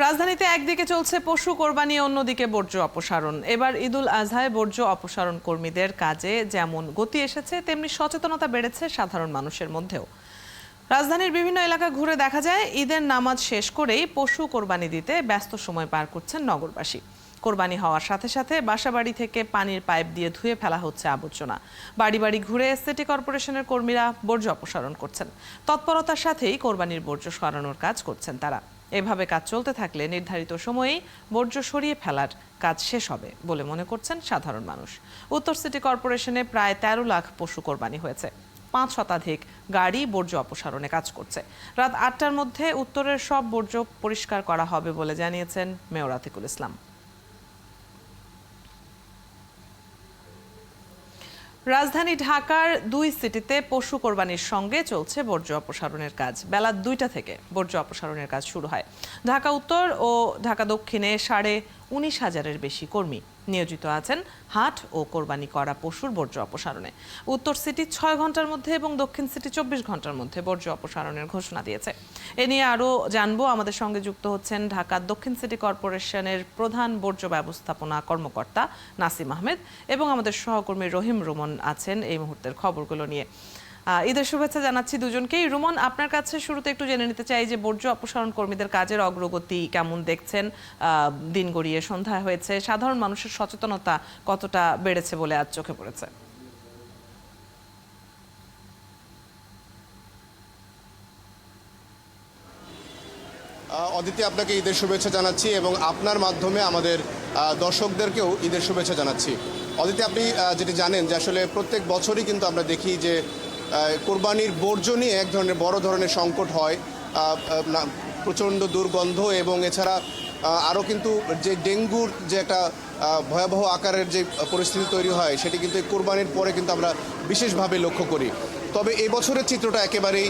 রাজধানীতে একদিকে চলছে পশু কোরবানি, অন্যদিকে বর্জ্য অপসারণ। এবার ঈদুল আজহায় বর্জ্য অপসারণ কর্মীদের কাজে যেমন গতি এসেছে, তেমনি সচেতনতা বেড়েছে সাধারণ মানুষের মধ্যেও। রাজধানীর বিভিন্ন এলাকা ঘুরে দেখা যায় ঈদের নামাজ শেষ করেই পশু কোরবানি দিতে ব্যস্ত সময় পার করছেন নগরবাসী। কোরবানি হওয়ার সাথে সাথে বাসাবাড়ি থেকে পানির পাইপ দিয়ে ধুয়ে ফেলা হচ্ছে আবর্জনা। বাড়ি বাড়ি ঘুরে সিটি কর্পোরেশনের কর্মীরা বর্জ্য অপসারণ করছেন। তৎপরতার সাথেই কোরবানির বর্জ্য সরানোর কাজ করছেন তারা। এভাবে কাজ চলতে থাকলে নির্ধারিত সময়েই বর্জ্য সরিয়ে ফেলার কাজ শেষ হবে বলে মনে করছেন সাধারণ মানুষ। উত্তর সিটি কর্পোরেশনে প্রায় 13 লাখ পশু কোরবানি হয়েছে। 5 শতাধিক গাড়ি বর্জ্য অপসারণে কাজ করছে। রাত 8টার মধ্যে উত্তরের সব বর্জ্য পরিষ্কার করা হবে বলে জানিয়েছেন মেয়র আতিকুল ইসলাম। রাজধানী ঢাকার 2 সিটিতে পশু কোরবানির সঙ্গে চলছে বর্জ্য অপসারণের কাজ। বেলা 2টা থেকে বর্জ্য অপসারণের কাজ শুরু হয়। ঢাকা উত্তর ও ঢাকা দক্ষিণে 19,500-এর বেশি কর্মী নিয়োজিত আছেন হাট ও কোরবানি করা পশুর বর্জ্য অপসারণে। উত্তর সিটি 6 ঘন্টার মধ্যে এবং দক্ষিণ সিটি 24 ঘন্টার মধ্যে বর্জ্য অপসারণের ঘোষণা দিয়েছে। এ নিয়ে আরও জানবো, আমাদের সঙ্গে যুক্ত হচ্ছেন ঢাকা দক্ষিণ সিটি কর্পোরেশনের প্রধান বর্জ্য ব্যবস্থাপনা কর্মকর্তা নাসিম আহমেদ এবং আমাদের সহকর্মী রহিম রুমন আছেন এই মুহূর্তের খবরগুলো নিয়ে। ঈদের শুভেচ্ছা জানাচ্ছি দুজনকেই। রুমন, আপনার কাছে শুরুতে একটু জেনে নিতে চাই যে বর্জ্য অপসারণ কর্মীদের কাজের অগ্রগতি কেমন দেখছেন? দিন গড়িয়ে সন্ধ্যা হয়েছে, সাধারণ মানুষের সচেতনতা কতটা বেড়েছে বলে আজ চোখে পড়েছে? অদিতি, আপনাকে ঈদের শুভেচ্ছা জানাচ্ছি এবং আপনার মাধ্যমে আমাদের দর্শকদেরকেও ঈদের শুভেচ্ছা জানাচ্ছি। অদিতি, আপনি যেটি জানেন যে আসলে প্রত্যেক বছরই কিন্তু আমরা দেখি যে কোরবানির বর্জ্য নিয়ে এক ধরনের বড় ধরনের সংকট হয়, প্রচণ্ড দুর্গন্ধ এবং এছাড়া আরও কিন্তু যে ডেঙ্গুর যে একটা ভয়াবহ আকারের যে পরিস্থিতি তৈরি হয় সেটি কিন্তু কোরবানির পরে কিন্তু আমরা বিশেষভাবে লক্ষ্য করি। তবে এই বছরের চিত্রটা একেবারেই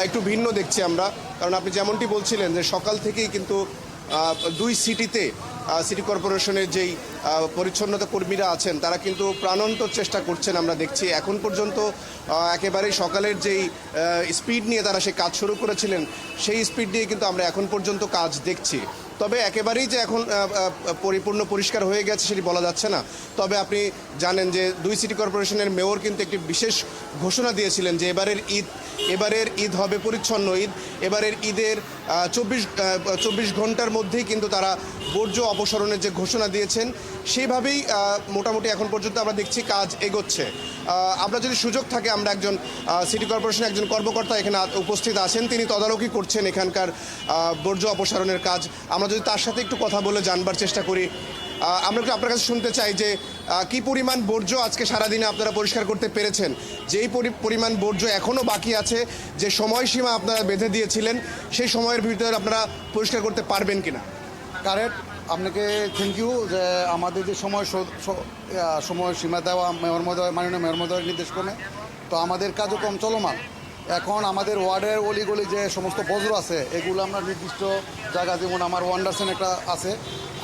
একটু ভিন্ন দেখছি আমরা, কারণ আপনি যেমনটি বলছিলেন যে সকাল থেকেই কিন্তু 2 সিটিতে সিটি কর্পোরেশনের যেই পরিচ্ছন্নতা কর্মীরা আছেন তারা কিন্তু প্রাণান্তর চেষ্টা করছেন। আমরা দেখছি এখন পর্যন্ত একেবারেই সকালের যেই স্পিড নিয়ে তারা সেই কাজ শুরু করেছিলেন সেই স্পিড নিয়ে কিন্তু আমরা এখন পর্যন্ত কাজ দেখছি। তবে একেবারেই যে এখন পরিপূর্ণ পরিষ্কার হয়ে গেছে সেটি বলা যাচ্ছে না। তবে আপনি জানেন যে 2 সিটি কর্পোরেশনের মেয়র কিন্তু একটি বিশেষ ঘোষণা দিয়েছিলেন যে এবারের ঈদ হবে পরিচ্ছন্ন ঈদ। এবারের ঈদের 24 ঘন্টার মধ্যেই কিন্তু তারা বর্জ্য অপসারণের যে ঘোষণা দিয়েছেন সেইভাবেই মোটামুটি এখন পর্যন্ত আমরা দেখছি কাজ এগোচ্ছে। আমরা যদি সুযোগ থাকে, আমরা একজন সিটি কর্পোরেশনের একজন কর্মকর্তা এখানে উপস্থিত আছেন, তিনি তদারকি করছেন এখানকার বর্জ্য অপসারণের কাজ। আমরা যদি তার সাথে একটু কথা বলে জানবার চেষ্টা করি। আমরা একটু আপনার কাছে শুনতে চাই যে কি পরিমাণ বর্জ্য আজকে সারাদিনে আপনারা পরিষ্কার করতে পেরেছেন, যেই পরিমাণ বর্জ্য এখনও বাকি আছে, যে সময়সীমা আপনারা বেঁধে দিয়েছিলেন সেই সময়ের ভিতরে আপনারা পরিষ্কার করতে পারবেন কিনা? কারেক্ট, আপনাকে থ্যাংক ইউ যে আমাদের যে সময়সীমা দেওয়া মাননীয় মেয়র মহোদয়ের নির্দেশক্রমে, তো আমাদের কার্যক্রম চলমান। এখন আমাদের ওয়ার্ডের অলিগলি যে সমস্ত বজ্র আছে এগুলো আমরা নির্দিষ্ট জায়গা, যেমন আমার ওয়ান্ডারসন একটা আছে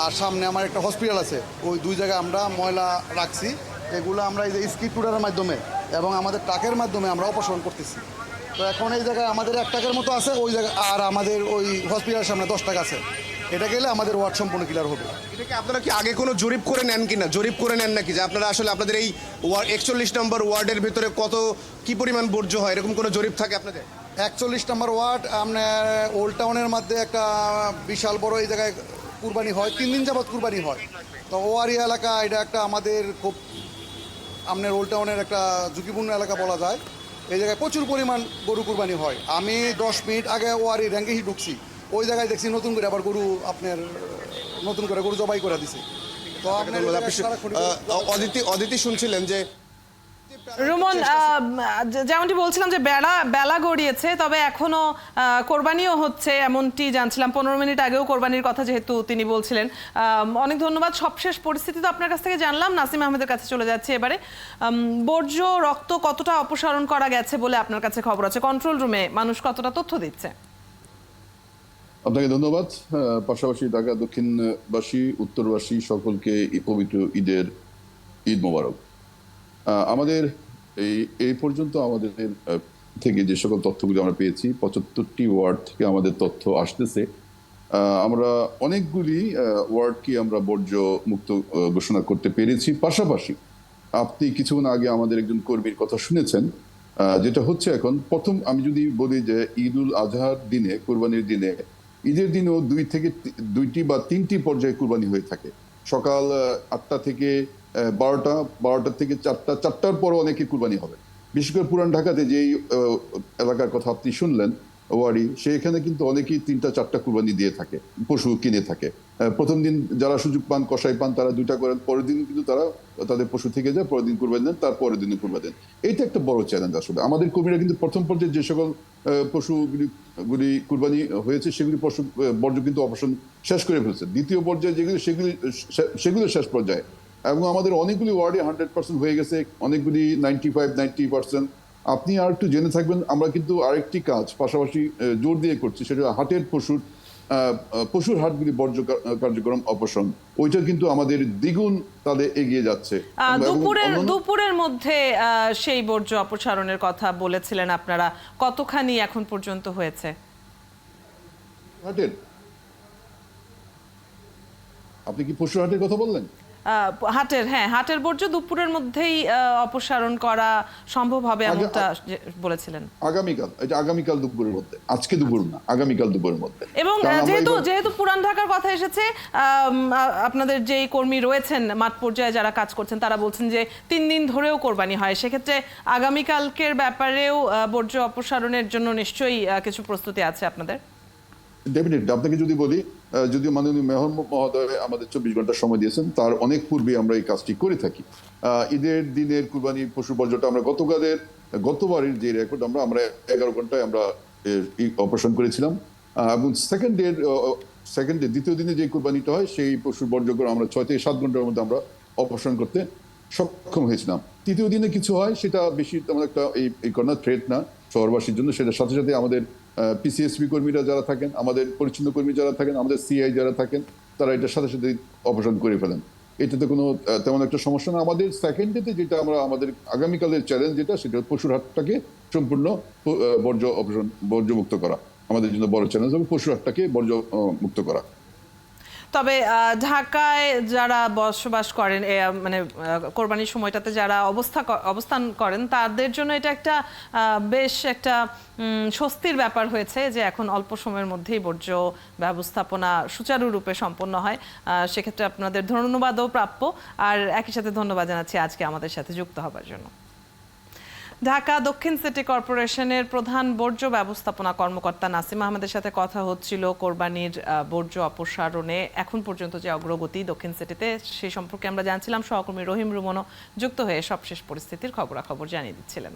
আর সামনে আমার একটা হসপিটাল আছে, ওই 2 জায়গায় আমরা ময়লা রাখছি। এগুলো আমরা এই যে স্কিপ টুডারের মাধ্যমে এবং আমাদের ট্রাকের মাধ্যমে আমরা অপসারণ করতেছি। তো এখন এই জায়গায় আমাদের 1 টাকার মতো আছে ওই জায়গায়, আর আমাদের ওই হসপিটালের সামনে 10 টাকা আছে। এটা গেলে আমাদের ওয়ার্ড সম্পূর্ণ ক্লিয়ার হবে। এটাকে আপনারা কি আগে কোনো জরিপ করে নেন কিনা? জরিপ করে নেন নাকি যে আপনারা আসলে আপনাদের এই 41 নম্বর ওয়ার্ডের ভিতরে কি পরিমাণ বর্জ্য হয়, এরকম কোনো জরিপ থাকে আপনাদের? 41 নম্বর ওয়ার্ড আপনার ওল্ড টাউনের মধ্যে একটা বিশাল বড় এই জায়গায় কুরবানি হয়, 3 দিন যাবৎ কুরবানি হয়। তো ওয়ারি এলাকা এটা একটা আমাদের খুব আপনার ওল্ড টাউনের একটা ঝুঁকিপূর্ণ এলাকা বলা যায়। এই জায়গায় প্রচুর পরিমাণ গরু কুরবানি হয়। আমি 10 মিনিট আগে ওয়ারি র্যাঙ্কে ঢুকছি, ওই জায়গায় দেখছি নতুন করে আবার গরু জবাই করে দিছে। তো অদিতি শুনছিলেন যে রুমন, যেমনটি বলছিলাম যে বেলা গড়িয়েছে, তবে এখনো কোরবানিও হচ্ছে এমনটি জানছিলাম। 15 মিনিট আগেও কোরবানির কথা যেহেতু তিনি বলছিলেন। অনেক ধন্যবাদ। সবশেষ পরিস্থিতি তো আপনার কাছ থেকে জানলাম। নাসিম আহমেদের কাছে চলে যাচ্ছে এবারে। বর্জ্য রক্ত কতটা অপসারণ করা গেছে বলে আপনার কাছে খবর আছে? কন্ট্রোল রুমে মানুষ কতটা তথ্য দিচ্ছে? আপনাকে ধন্যবাদ। পাশাপাশি ঢাকা দক্ষিণবাসী, উত্তরবাসী সকলকে পবিত্র ঈদ মোবারক। আমাদের এই পর্যন্ত আমাদের থেকে যে সকল তথ্যগুলি আমরা পেয়েছি, 75টি ওয়ার্ড থেকে আমাদের তথ্য আসতেছে আমরা অনেকগুলি ওয়ার্ডকে আমরা বর্জ্য মুক্ত ঘোষণা করতে পেরেছি। পাশাপাশি আপনি কিছুক্ষণ আগে আমাদের একজন কর্মীর কথা শুনেছেন, যেটা হচ্ছে এখন প্রথম আমি যদি বলি যে ঈদুল আজহার দিনে, কোরবানির দিনে, ঈদের দিনেও দুইটি বা তিনটি পর্যায়ে কোরবানি হয়ে থাকে। সকাল 8টা থেকে 12টা, 12টা থেকে 4টা, 4টার পরও অনেকে কোরবানি হবে। বিশেষ করে পুরান ঢাকাতে যেই এলাকার কথা আপনি শুনলেন, ওয়ারি, সেখানে কিন্তু অনেকেই 3টা 4টা কুরবানি দিয়ে থাকে, পশু কিনে থাকে। প্রথম দিন যারা সুযোগ পান, কষাই পান, তারা 2টা করেন, পরের দিন কিন্তু তারা তাদের পশু থেকে যায়, পরের দিন কুরবানি দেন, তার পরের দিনে কুরবানি দেন। এইটা একটা বড় চ্যালেঞ্জ আসলে। আমাদের কর্মীরা কিন্তু প্রথম পর্যায়ে যে সকল পশুগুলি কুরবানি হয়েছে সেগুলি পশু বর্জ্য কিন্তু অপারেশন শেষ করে ফেলছে। দ্বিতীয় পর্যায়ে সেগুলো শেষ পর্যায়ে, এবং আমাদের অনেকগুলি ওয়ার্ডে 100% হয়ে গেছে, অনেকগুলি 95-90%। আপনি আর একটু জেনে থাকবেন, আমরা কিন্তু আরেকটি কাজ পাশাপাশি জোর দিয়ে করছি, সেটা হাটের পশুর হাটগুলি বর্জ্য কার্যক্রম অপসারণ। ওইটা কিন্তু আমাদের দ্বিগুণ তাদের এগিয়ে যাচ্ছে। দুপুরের মধ্যে সেই বর্জ্য অপসারণের কথা বলেছিলেন আপনারা, কতখানি এখন পর্যন্ত হয়েছে? হাটের, আপনি কি পশুর হাটের কথা বললেন? হাটের বর্জ্য দুপুরের মধ্যেই অপসারণ করা সম্ভব হবে এমনটা বলেছিলেন। আগামীকাল দুপুরের মধ্যে, আজকে দুপুর না, আগামীকাল দুপুরের মধ্যে। এবং যেহেতু পুরান ঢাকার কথা এসেছে, আপনাদের যেই কর্মী রয়েছেন মাঠ পর্যায়ে যারা কাজ করছেন, তারা বলছেন যে 3 দিন ধরেও কোরবানি হয়। সেক্ষেত্রে আগামীকালকের ব্যাপারেও বর্জ্য অপসারণের জন্য নিশ্চয়ই কিছু প্রস্তুতি আছে আপনাদের। ডেফিনেটলি আপনাকে যদি বলি, যদিও মাননীয় মেয়র মহোদয় আমাদের 24 ঘন্টা সময় দিয়েছেন, তার অনেক পূর্বে আমরা এই কাজটি করে থাকি। ঈদের দিনের কুরবানি পশু বর্জ্যটা আমরা গতবারের যে রেকর্ড, আমরা 11 ঘন্টায় আমরা অপারেশন করেছিলাম, এবং সেকেন্ডে দ্বিতীয় দিনে যে কুরবানিটা হয় সেই পশুর বর্জ্যগুলো আমরা 6 থেকে 7 ঘন্টার মধ্যে আমরা অপারেশন করতে সক্ষম হয়েছিলাম। তৃতীয় দিনে কিছু হয়, সেটা বেশি তেমন একটা এই করোনা থ্রেট না শহরবাসীর জন্য। সেটার সাথে সাথে আমাদের পিসিএসপি কর্মীরা যারা থাকেন, আমাদের পরিচ্ছন্ন কর্মী যারা থাকেন, আমাদের সিআই যারা থাকেন, তারা এটার সাথে সাথে অপারেশন করে ফেলেন। এটাতে কোনো তেমন একটা সমস্যা না। আমাদের সেকেন্ডেতে যেটা আমাদের আগামীকালের চ্যালেঞ্জ যেটা, সেটা পশুর হাটটাকে সম্পূর্ণ বর্জ্যমুক্ত করা আমাদের জন্য বড় চ্যালেঞ্জ, এবং পশুর হাটটাকে বর্জ্য মুক্ত করা। তবে ঢাকায় যারা বসবাস করেন, মানে কোরবানির সময়টাতে যারা অবস্থান করেন, তাদের জন্য এটা একটা বেশ একটা স্বস্তির ব্যাপার হয়েছে যে এখন অল্প সময়ের মধ্যেই বর্জ্য ব্যবস্থাপনা সুচারুরূপে সম্পন্ন হয়। সেক্ষেত্রে আপনাদের ধন্যবাদও প্রাপ্য। আর একই সাথে ধন্যবাদ জানাচ্ছি আজকে আমাদের সাথে যুক্ত হবার জন্য। ঢাকা দক্ষিণ সিটি কর্পোরেশনের প্রধান বর্জ্য ব্যবস্থাপনা কর্মকর্তা নাসিম আহমেদের সাথে কথা হচ্ছিল কোরবানির বর্জ্য অপসারণে এখন পর্যন্ত যে অগ্রগতি দক্ষিণ সিটিতে, সেই সম্পর্কে আমরা জানছিলাম। সহকর্মী রহিম রুমনও যুক্ত হয়ে সবশেষ পরিস্থিতির খবরাখবর জানিয়ে দিচ্ছিলেন।